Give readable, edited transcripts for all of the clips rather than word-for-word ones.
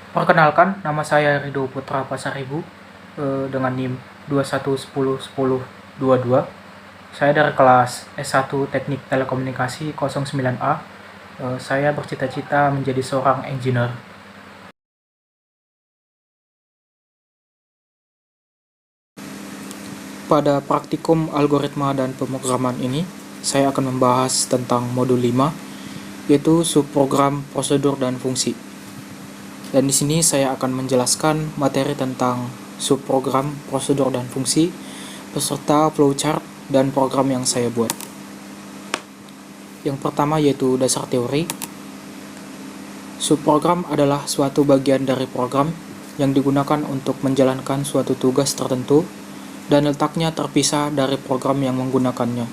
Perkenalkan, nama saya Rido Putra Pasaribu dengan NIM 21101022. Saya dari kelas S1 Teknik Telekomunikasi 09A. Saya bercita-cita menjadi seorang engineer. Pada praktikum algoritma dan pemrograman ini, saya akan membahas tentang modul 5, yaitu subprogram, prosedur, dan fungsi. Dan di sini saya akan menjelaskan materi tentang subprogram, prosedur, dan fungsi, beserta flowchart dan program yang saya buat. Yang pertama yaitu dasar teori. Subprogram adalah suatu bagian dari program yang digunakan untuk menjalankan suatu tugas tertentu dan letaknya terpisah dari program yang menggunakannya.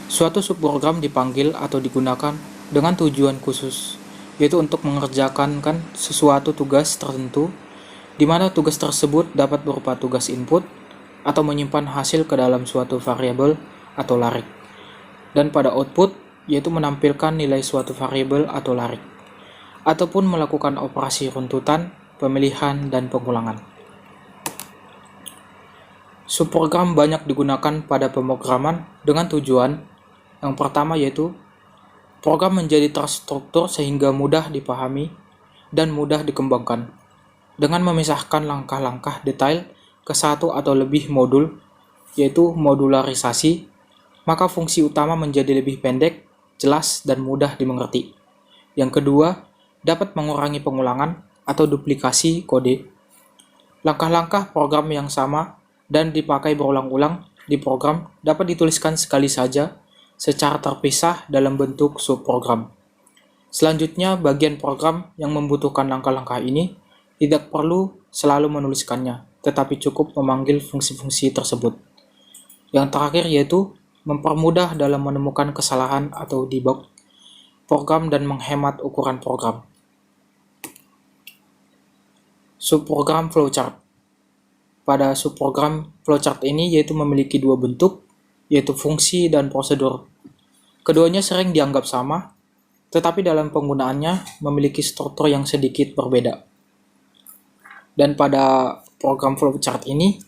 Suatu subprogram dipanggil atau digunakan dengan tujuan khusus, yaitu untuk mengerjakan sesuatu tugas tertentu, di mana tugas tersebut dapat berupa tugas input atau menyimpan hasil ke dalam suatu variabel atau larik, dan pada output, yaitu menampilkan nilai suatu variabel atau larik, ataupun melakukan operasi runtutan, pemilihan, dan pengulangan. Subprogram banyak digunakan pada pemrograman dengan tujuan yang pertama yaitu program menjadi terstruktur sehingga mudah dipahami dan mudah dikembangkan. Dengan memisahkan langkah-langkah detail ke satu atau lebih modul, yaitu modularisasi, maka fungsi utama menjadi lebih pendek, jelas, dan mudah dimengerti. Yang kedua, dapat mengurangi pengulangan atau duplikasi kode. Langkah-langkah program yang sama dan dipakai berulang-ulang di program dapat dituliskan sekali saja secara terpisah dalam bentuk subprogram. Selanjutnya, bagian program yang membutuhkan langkah-langkah ini tidak perlu selalu menuliskannya, tetapi cukup memanggil fungsi-fungsi tersebut. Yang terakhir yaitu mempermudah dalam menemukan kesalahan atau debug program dan menghemat ukuran program. Subprogram flowchart. Pada subprogram flowchart ini yaitu memiliki dua bentuk, yaitu fungsi dan prosedur. Keduanya sering dianggap sama, tetapi dalam penggunaannya memiliki struktur yang sedikit berbeda. Dan pada program flowchart ini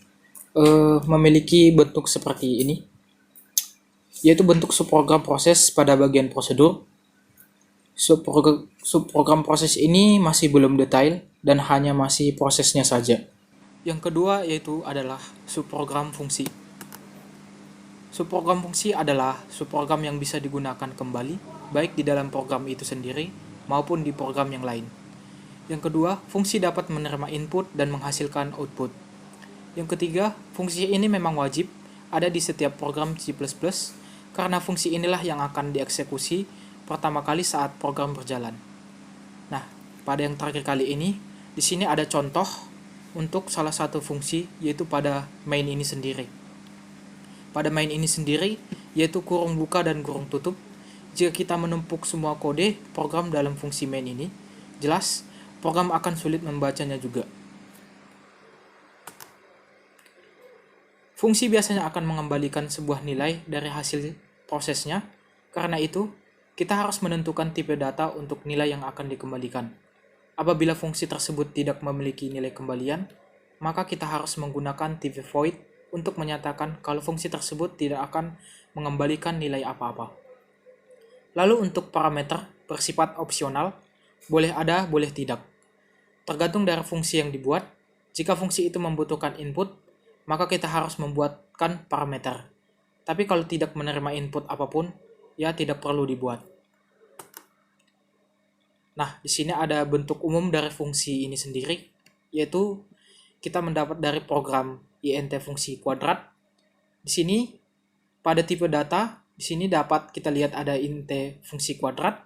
memiliki bentuk seperti ini, yaitu bentuk subprogram proses pada bagian prosedur. Subprogram proses ini masih belum detail dan hanya masih prosesnya saja. Yang kedua yaitu adalah subprogram fungsi. Subprogram fungsi adalah subprogram yang bisa digunakan kembali, baik di dalam program itu sendiri maupun di program yang lain. Yang kedua, fungsi dapat menerima input dan menghasilkan output. Yang ketiga, fungsi ini memang wajib ada di setiap program C++, karena fungsi inilah yang akan dieksekusi pertama kali saat program berjalan. Nah, pada yang terakhir kali ini, di sini ada contoh untuk salah satu fungsi, yaitu pada main ini sendiri. Pada main ini sendiri, yaitu kurung buka dan kurung tutup, jika kita menumpuk semua kode program dalam fungsi main ini, jelas program akan sulit membacanya juga. Fungsi biasanya akan mengembalikan sebuah nilai dari hasil prosesnya, karena itu kita harus menentukan tipe data untuk nilai yang akan dikembalikan. Apabila fungsi tersebut tidak memiliki nilai kembalian, maka kita harus menggunakan tipe void untuk menyatakan kalau fungsi tersebut tidak akan mengembalikan nilai apa-apa. Lalu untuk parameter bersifat opsional, boleh ada, boleh tidak. Tergantung dari fungsi yang dibuat. Jika fungsi itu membutuhkan input, maka kita harus membuatkan parameter. Tapi kalau tidak menerima input apapun, ya tidak perlu dibuat. Nah, di sini ada bentuk umum dari fungsi ini sendiri, yaitu kita mendapat dari program int fungsi kuadrat. Di sini pada tipe data, di sini dapat kita lihat ada int fungsi kuadrat.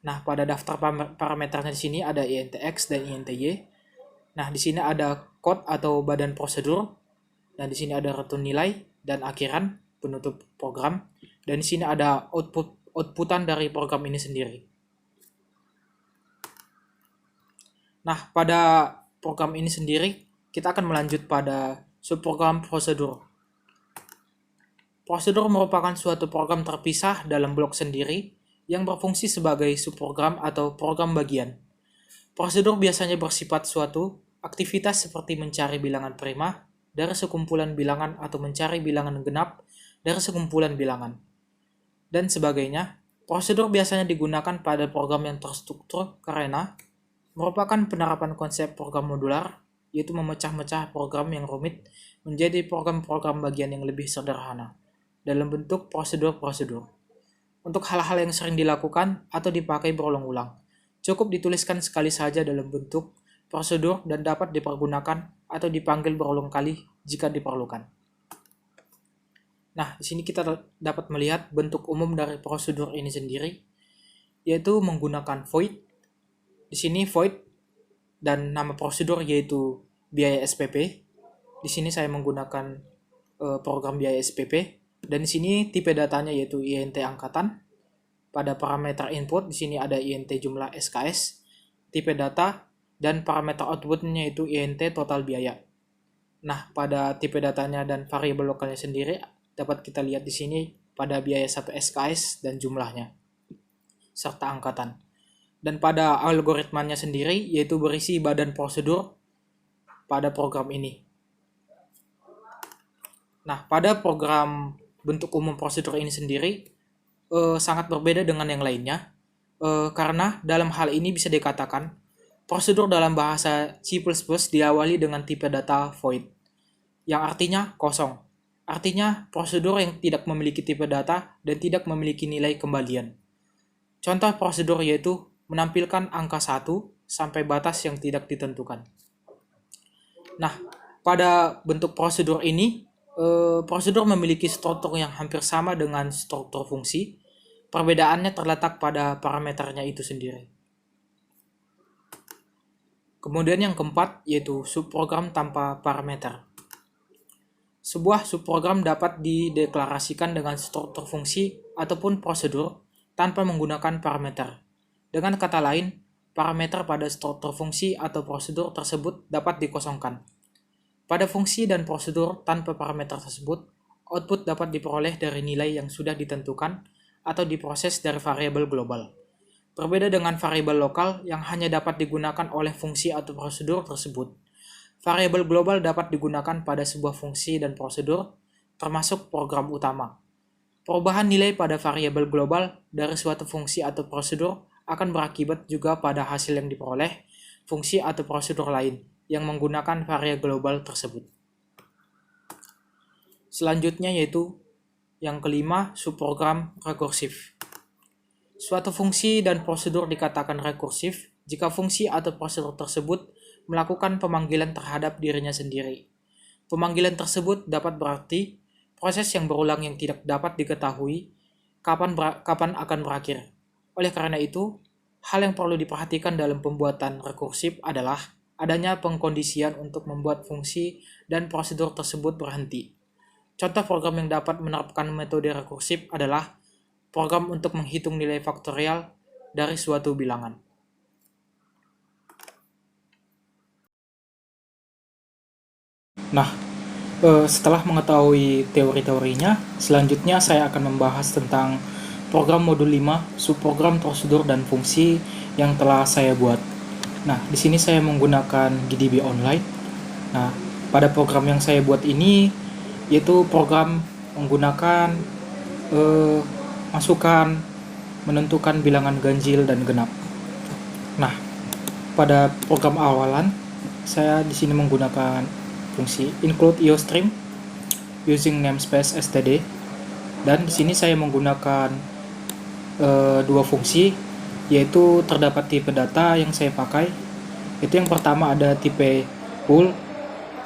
Nah, pada daftar parameternya di sini ada int x dan int y. Nah, di sini ada code atau badan prosedur, dan di sini ada return nilai dan akhiran penutup program, dan di sini ada outputan dari program ini sendiri. Nah, pada program ini sendiri, kita akan melanjut pada subprogram prosedur. Prosedur merupakan suatu program terpisah dalam blok sendiri yang berfungsi sebagai subprogram atau program bagian. Prosedur biasanya bersifat suatu aktivitas seperti mencari bilangan prima dari sekumpulan bilangan atau mencari bilangan genap dari sekumpulan bilangan, dan sebagainya. Prosedur biasanya digunakan pada program yang terstruktur karena merupakan penerapan konsep program modular, yaitu memecah-mecah program yang rumit menjadi program-program bagian yang lebih sederhana dalam bentuk prosedur-prosedur. Untuk hal-hal yang sering dilakukan atau dipakai berulang-ulang, cukup dituliskan sekali saja dalam bentuk prosedur dan dapat dipergunakan atau dipanggil berulang kali jika diperlukan. Nah, di sini kita dapat melihat bentuk umum dari prosedur ini sendiri, yaitu menggunakan void. Di sini void dan nama prosedur yaitu biaya SPP. Di sini saya menggunakan program biaya SPP, dan di sini tipe datanya yaitu INT angkatan. Pada parameter input di sini ada INT jumlah SKS, tipe data, dan parameter outputnya yaitu INT total biaya. Nah, pada tipe datanya dan variabel lokalnya sendiri dapat kita lihat di sini pada biaya 1 SKS dan jumlahnya, serta angkatan. Dan pada algoritmanya sendiri yaitu berisi badan prosedur pada program ini. Nah, pada program bentuk umum prosedur ini sendiri sangat berbeda dengan yang lainnya, karena dalam hal ini bisa dikatakan prosedur dalam bahasa C++ diawali dengan tipe data void, yang artinya kosong. Artinya prosedur yang tidak memiliki tipe data dan tidak memiliki nilai kembalian. Contoh prosedur yaitu menampilkan angka 1 sampai batas yang tidak ditentukan. Nah, pada bentuk prosedur ini, prosedur memiliki struktur yang hampir sama dengan struktur fungsi. Perbedaannya terletak pada parameternya itu sendiri. Kemudian yang keempat yaitu subprogram tanpa parameter. Sebuah subprogram dapat dideklarasikan dengan struktur fungsi ataupun prosedur tanpa menggunakan parameter. Dengan kata lain, parameter pada struktur fungsi atau prosedur tersebut dapat dikosongkan. Pada fungsi dan prosedur tanpa parameter tersebut, output dapat diperoleh dari nilai yang sudah ditentukan atau diproses dari variabel global. Berbeda dengan variabel lokal yang hanya dapat digunakan oleh fungsi atau prosedur tersebut. Variabel global dapat digunakan pada sebuah fungsi dan prosedur, termasuk program utama. Perubahan nilai pada variabel global dari suatu fungsi atau prosedur akan berakibat juga pada hasil yang diperoleh fungsi atau prosedur lain yang menggunakan variabel global tersebut. Selanjutnya yaitu yang kelima, subprogram rekursif. Suatu fungsi dan prosedur dikatakan rekursif jika fungsi atau prosedur tersebut melakukan pemanggilan terhadap dirinya sendiri. Pemanggilan tersebut dapat berarti proses yang berulang yang tidak dapat diketahui kapan akan berakhir. Oleh karena itu, hal yang perlu diperhatikan dalam pembuatan rekursif adalah adanya pengkondisian untuk membuat fungsi dan prosedur tersebut berhenti. Contoh program yang dapat menerapkan metode rekursif adalah program untuk menghitung nilai faktorial dari suatu bilangan. Nah, setelah mengetahui teori-teorinya, selanjutnya saya akan membahas tentang program modul 5, subprogram prosedur dan fungsi yang telah saya buat. Nah, di sini saya menggunakan GDB Online. Nah, pada program yang saya buat ini, yaitu program menggunakan masukan, menentukan bilangan ganjil dan genap. Nah, pada program awalan, saya di sini menggunakan fungsi include iostream using namespace std, dan di sini saya menggunakan dua fungsi, yaitu terdapat tipe data yang saya pakai. Itu yang pertama ada tipe pull,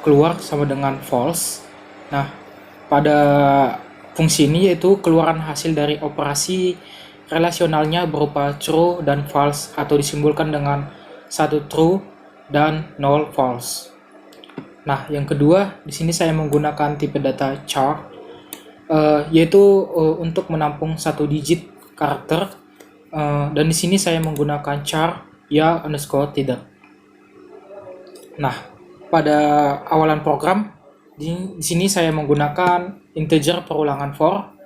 keluar sama dengan false. Nah, pada fungsi ini yaitu keluaran hasil dari operasi relasionalnya berupa true dan false atau disimbolkan dengan satu true dan 0 false. Nah, yang kedua, di sini saya menggunakan tipe data char, yaitu untuk menampung satu digit karakter, dan di sini saya menggunakan char ya underscore tidak. Nah, pada awalan program, di sini saya menggunakan integer perulangan for,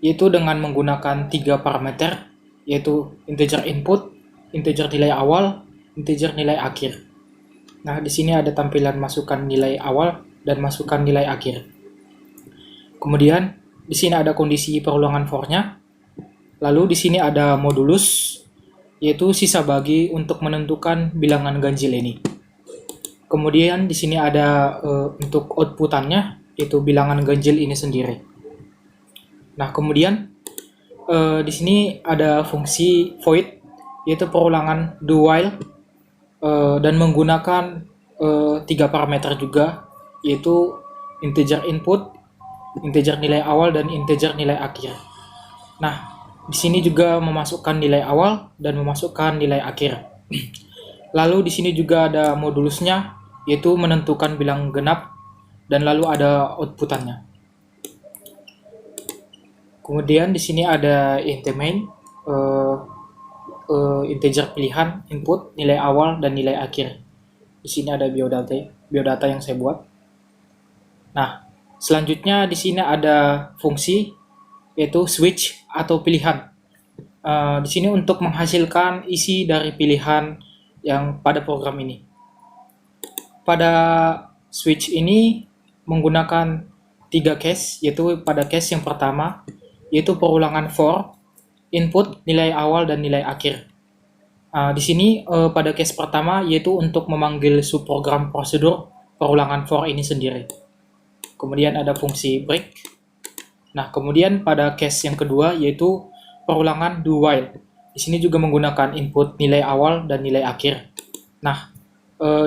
yaitu dengan menggunakan 3 parameter, yaitu integer input, integer nilai awal, integer nilai akhir. Nah, di sini ada tampilan masukkan nilai awal dan masukkan nilai akhir. Kemudian di sini ada kondisi perulangan for-nya. Lalu di sini ada modulus, yaitu sisa bagi untuk menentukan bilangan ganjil ini. Kemudian di sini ada untuk outputannya, yaitu bilangan ganjil ini sendiri. Nah, kemudian di sini ada fungsi void, yaitu perulangan do while, dan menggunakan 3 parameter juga, yaitu integer input, integer nilai awal, dan integer nilai akhir. Nah, di sini juga memasukkan nilai awal dan memasukkan nilai akhir. Lalu di sini juga ada modulusnya, yaitu menentukan bilang genap, dan lalu ada outputannya. Kemudian di sini ada int main, integer pilihan, input, nilai awal, dan nilai akhir. Di sini ada biodata yang saya buat. Nah, selanjutnya di sini ada fungsi, yaitu switch atau pilihan. Di sini untuk menghasilkan isi dari pilihan yang pada program ini. Pada switch ini menggunakan 3 case, yaitu pada case yang pertama, yaitu perulangan for, input, nilai awal, dan nilai akhir. Di sini pada case pertama, yaitu untuk memanggil subprogram prosedur perulangan for ini sendiri. Kemudian ada fungsi break. Nah, kemudian pada case yang kedua, yaitu perulangan do while. Di sini juga menggunakan input nilai awal dan nilai akhir. Nah,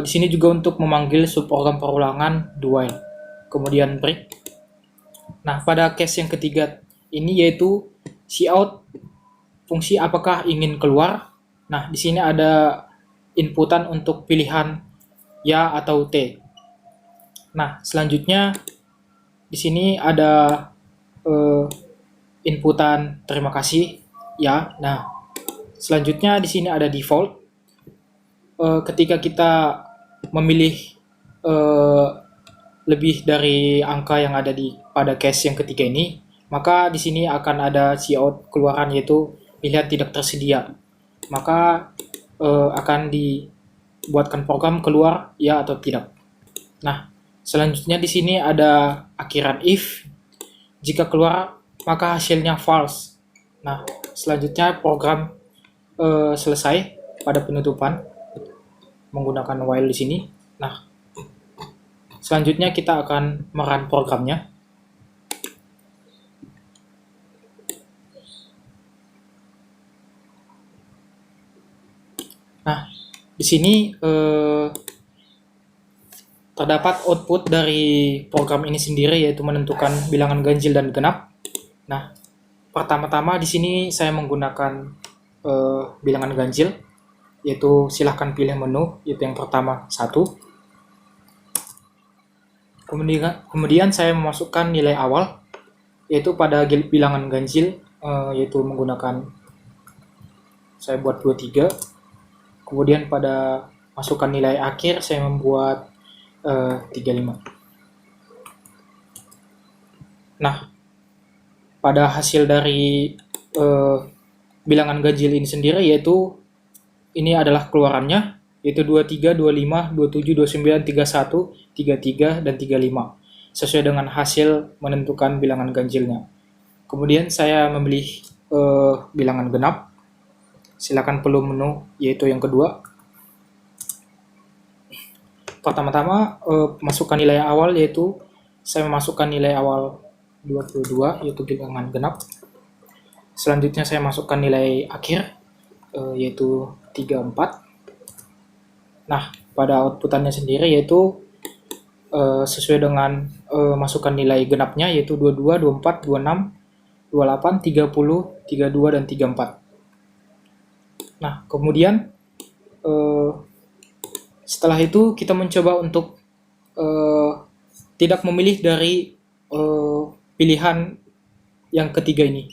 di sini juga untuk memanggil subprogram perulangan do while. Kemudian break. Nah, pada case yang ketiga ini yaitu cout, fungsi apakah ingin keluar. Nah, di sini ada inputan untuk pilihan ya atau T. Nah, selanjutnya di sini ada inputan terima kasih ya. Nah, selanjutnya di sini ada default. Ketika kita memilih lebih dari angka yang ada pada case yang ketiga ini, maka di sini akan ada cout keluaran, yaitu pilihan tidak tersedia. Maka akan dibuatkan program keluar ya atau tidak. Nah, selanjutnya di sini ada akhiran if. Jika keluar, maka hasilnya false. Nah, selanjutnya program selesai pada penutupan menggunakan while di sini. Nah, selanjutnya kita akan merun programnya. Nah, di sini terdapat output dari program ini sendiri, yaitu menentukan bilangan ganjil dan genap. Nah, pertama-tama di sini saya menggunakan bilangan ganjil, yaitu silahkan pilih menu, yaitu yang pertama 1. Kemudian saya memasukkan nilai awal, yaitu pada bilangan ganjil, yaitu menggunakan, saya buat 23. Kemudian pada masukkan nilai akhir saya membuat 35. Nah, pada hasil dari bilangan ganjil ini sendiri, yaitu ini adalah keluarannya, yaitu 23, 25, 27, 29, 31, 33, dan 35, sesuai dengan hasil menentukan bilangan ganjilnya. Kemudian saya memilih bilangan genap. Silakan perlu menu, yaitu yang kedua. Pertama-tama masukkan nilai awal, yaitu saya memasukkan nilai awal 22, yaitu bilangan genap. Selanjutnya saya masukkan nilai akhir, yaitu 34. Nah, pada outputannya sendiri yaitu sesuai dengan masukkan nilai genapnya, yaitu 22, 24, 26, 28, 30, 32, dan 34. Nah, kemudian setelah itu kita mencoba untuk tidak memilih dari pilihan yang ketiga ini.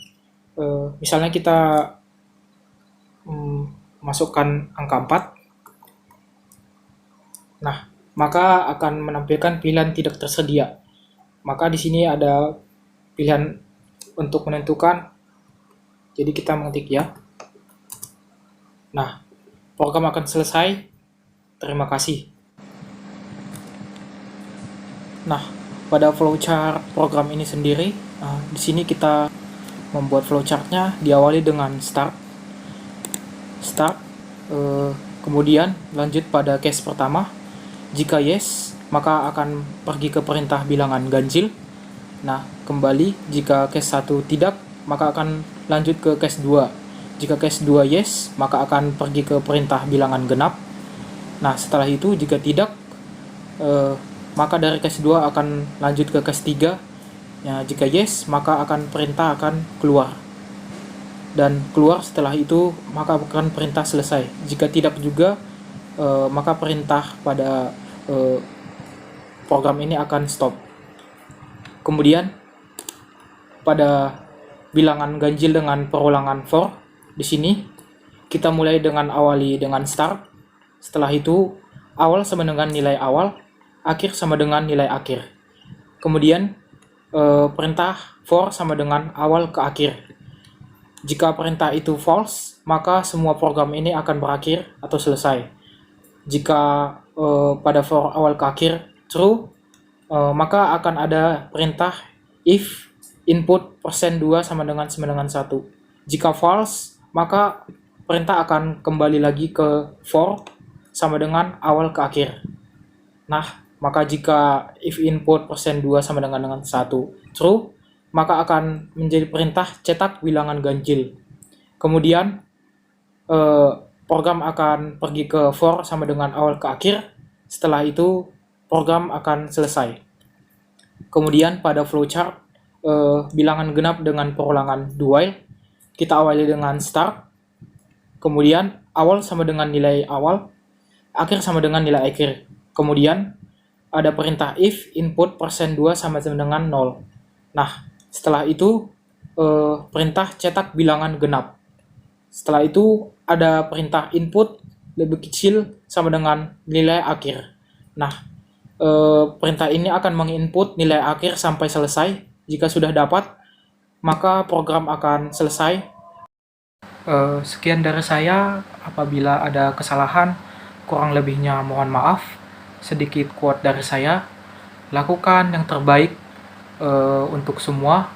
Misalnya kita masukkan angka 4. Nah, maka akan menampilkan pilihan tidak tersedia. Maka di sini ada pilihan untuk menentukan. Jadi kita mengetik ya. Nah, program akan selesai. Terima kasih. Nah, pada flowchart program ini sendiri, di sini kita membuat flowchartnya diawali dengan start, kemudian lanjut pada case pertama. Jika yes, maka akan pergi ke perintah bilangan ganjil. Nah, kembali jika case 1 tidak, maka akan lanjut ke case 2. Jika case 2 yes, maka akan pergi ke perintah bilangan genap. Nah, setelah itu jika tidak, maka dari case 2 akan lanjut ke case 3. Ya, jika yes, maka perintah akan keluar. Dan keluar setelah itu, maka akan perintah selesai. Jika tidak juga, maka perintah pada program ini akan stop. Kemudian pada bilangan ganjil dengan perulangan for, di sini kita mulai dengan awali dengan start. Setelah itu awal sama dengan nilai awal, akhir sama dengan nilai akhir. Kemudian perintah for sama dengan awal ke akhir. Jika perintah itu false, maka semua program ini akan berakhir atau selesai. Jika pada for awal ke akhir true, maka akan ada perintah if input %2 sama dengan 1. Jika false, maka perintah akan kembali lagi ke for sama dengan awal ke akhir. Nah, maka jika if input %2 sama dengan 1 true, maka akan menjadi perintah cetak bilangan ganjil. Kemudian program akan pergi ke for sama dengan awal ke akhir. Setelah itu program akan selesai. Kemudian pada flowchart bilangan genap dengan perulangan do while, kita awali dengan start, kemudian awal sama dengan nilai awal, akhir sama dengan nilai akhir. Kemudian ada perintah if input %2 sama dengan 0. Nah, setelah itu perintah cetak bilangan genap. Setelah itu ada perintah input lebih kecil sama dengan nilai akhir. Nah, perintah ini akan menginput nilai akhir sampai selesai. Jika sudah dapat, maka program akan selesai. Sekian dari saya. Apabila ada kesalahan, kurang lebihnya mohon maaf. Sedikit quote dari saya, lakukan yang terbaik untuk semua,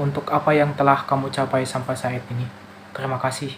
untuk apa yang telah kamu capai sampai saat ini. Terima kasih.